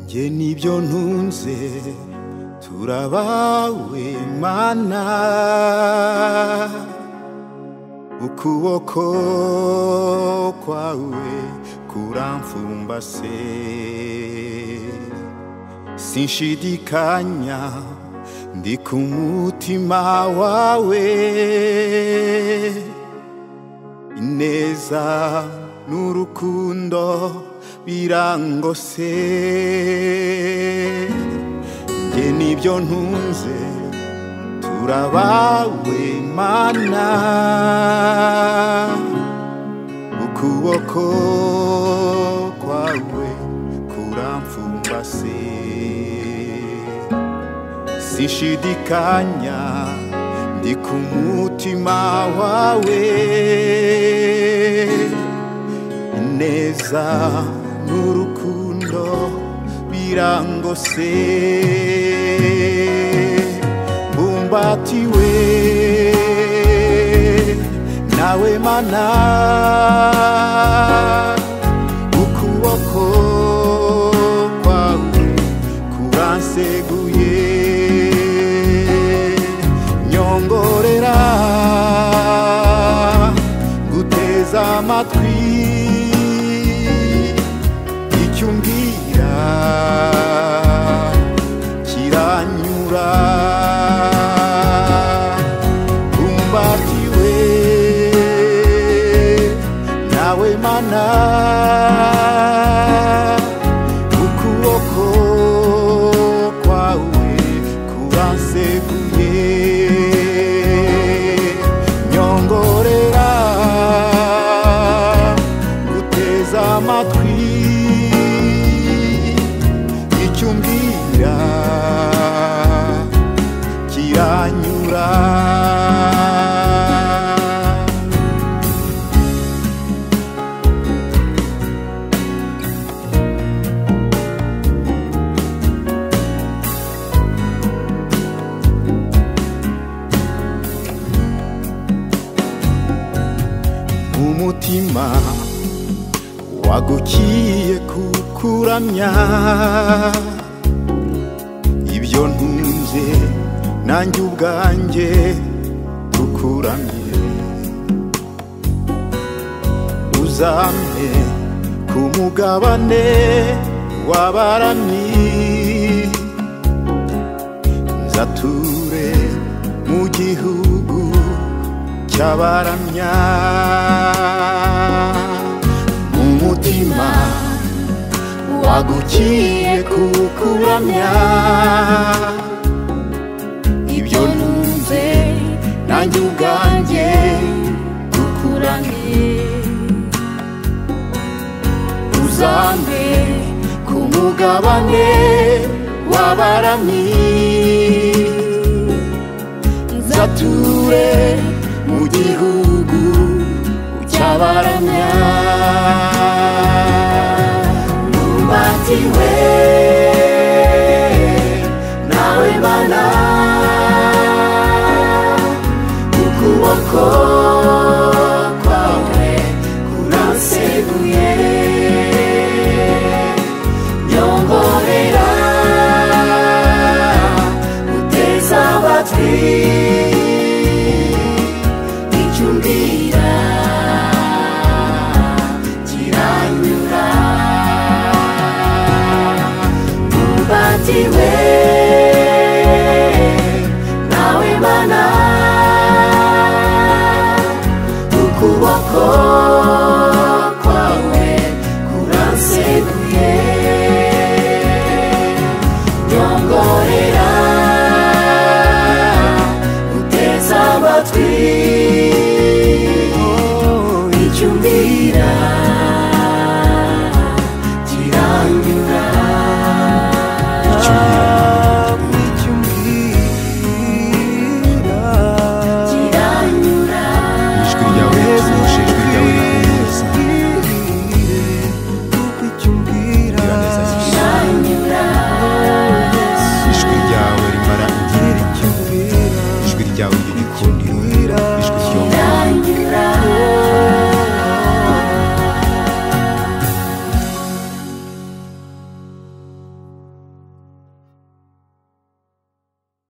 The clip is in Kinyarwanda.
Nge nibyo ntunze turabawe Mana, ukuboko kwawe kuramfumbase, sinshidikanya ndi ku mutima wawe, ineza n'urukundo birangose. Nge nibyo ntunze turabawe Mana, ukuboko kwawe kuramfumbase, sinshidikanya ndi ku mutima wawe, ineza n'urukundo birangose. Mbumbatiwe nawe Mana, ukuboko kwawe kuranseguye, nyongorera guteza amatwi icyo umbwira kiranyura. Umbatiwe nawe Mana, ukuboko kwawe kuranseguye, nyongorera guteza amatwi icyo umbwira kiranyura. Umutima wagukiye kukuramya, ibyo ntunze nanjye ubwanjye tukuramye. Uzampe ku mugabane w'abaramyi, nzature mu gihugu cy'abaramya. Umutima wagukiye kukuramya, ibyo ntunze nanjye ubwanjye tukuramye. Uzampe ku mugabane w'abaramyi, nzature mu gihugu cy'abaramya. Mbumbatiwe nawe Mana, ukuboko kwawe kuranseguye, nyongorera guteza amatwi icyo umbwira kiranyura. Mbumbatiwe nawe Mana, ukuboko